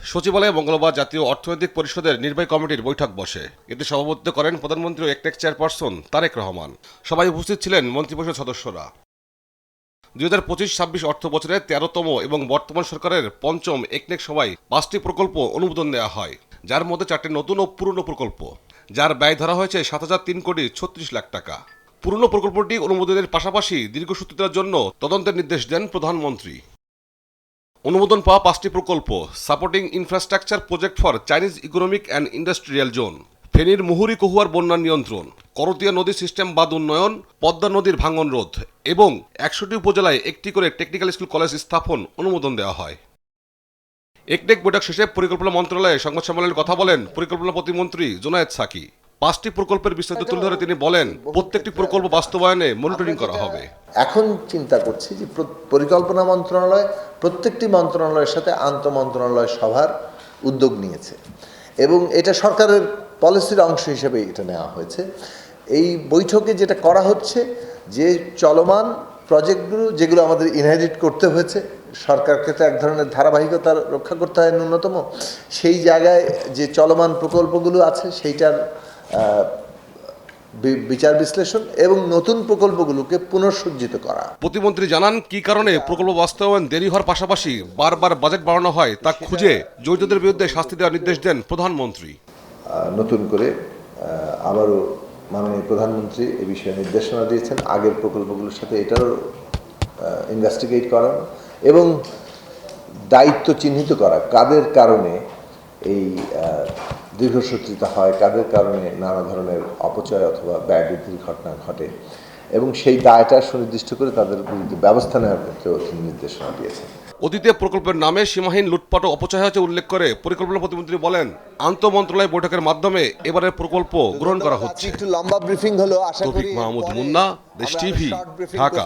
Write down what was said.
সচিবালয়ে মঙ্গলবার জাতীয় অর্থনৈতিক পরিষদের নির্বাহী কমিটির বৈঠক বসে। এতে সভাপতিত্ব করেন প্রধানমন্ত্রী ও একনেক চেয়ারপারসন তারেক রহমান। সবাই উপস্থিত ছিলেন মন্ত্রিপরিষদ সদস্যরা। 2025-26 অর্থ বছরে 13তম এবং বর্তমান সরকারের পঞ্চম একনেক সভায় 5টি প্রকল্প অনুমোদন দেওয়া হয়, যার মধ্যে 4টি নতুন ও পুরনো প্রকল্প, যার ব্যয় ধরা হয়েছে 7,003,36,00,000 টাকা। পুরনো প্রকল্পটি অনুমোদনের পাশাপাশি দীর্ঘসূত্রিতার জন্য তদন্তের নির্দেশ দেন প্রধানমন্ত্রী। অনুমোদন পাওয়া 5টি প্রকল্প: supporting infrastructure project for Chinese economic and industrial zone, ফেনীর মুহুরী কহুয়ার বন্যা নিয়ন্ত্রণ, করতিয়া নদী সিস্টেম বাঁধ উন্নয়ন, পদ্মা নদীর ভাঙন রোধ এবং 100টি উপজেলায় একটি করে টেকনিক্যাল স্কুল কলেজ স্থাপন অনুমোদন দেওয়া হয়। একনেক বৈঠক শেষে পরিকল্পনা মন্ত্রণালয়ে সংবাদ সম্মেলনে কথা বলেন পরিকল্পনা প্রতিমন্ত্রী জোনায়েদ সাকি। 5টি প্রকল্পের বিস্তারিত তুলে ধরে তিনি বলেন, প্রত্যেকটি প্রকল্প বাস্তবায়নে মনিটরিং করা হবে। এখন চিন্তা করছি যে পরিকল্পনা মন্ত্রণালয় প্রত্যেকটি মন্ত্রণালয়ের সাথে আন্তঃমন্ত্রণালয় সভার উদ্যোগ নিয়েছে এবং এটা সরকারের পলিসির অংশ হিসেবে এটা নেওয়া হয়েছে। এই বৈঠকে যেটা করা হচ্ছে যে চলমান প্রজেক্টগুলো যেগুলো আমাদের ইনহেরিট করতে হয়েছে, সরকারকে তো এক ধরনের ধারাবাহিকতা রক্ষা করতে হয় ন্যূনতম, সেই জায়গায় যে চলমান প্রকল্পগুলো আছে সেইটার বিচার বিশ্লেষণ এবং নতুন প্রকল্পগুলোকে পুনঃসজ্জিত করা। প্রতিমন্ত্রী জানান, কি কারণে প্রকল্প বাস্তবায়ন দেরি হওয়ার পাশাপাশি বারবার বাজেট বাড়ানো হয় তা খুঁজে জড়িতদের বিরুদ্ধে শাস্তি দেওয়ার নির্দেশ দেন প্রধানমন্ত্রী। নতুন করে আবারও মাননীয় প্রধানমন্ত্রী এ বিষয়ে নির্দেশনা দিয়েছেন, আগের প্রকল্পগুলোর সাথে এটাও ইনভেস্টিগেট করা এবং দায়িত্ব চিহ্নিত করা, কাদের কারণে এই দীর্ঘসূত্রিতা হয়, কাদের কারণে নানা ধরনের অপচয় অথবা ব্যয় বৃদ্ধির ঘটনা ঘটে এবং সেই দায়টা সুনির্দিষ্ট করে তাদের বিরুদ্ধে ব্যবস্থা নেওয়ার ক্ষেত্রেও তিনি নির্দেশনা দিয়েছেন। অতীতে প্রকল্পের নামে সীমাহীন লুটপাট ও অপচয় হয়েছে উল্লেখ করে পরিকল্পনা প্রতিমন্ত্রী বলেন, আন্তঃমন্ত্রণালয় বৈঠকের মাধ্যমে এবারের প্রকল্প গ্রহণ করা হচ্ছে। একটু লম্বা ব্রিফিং হলো, আশা করি তৌফিক মাহমুদ মুন্না, দেশ টিভি, ঢাকা।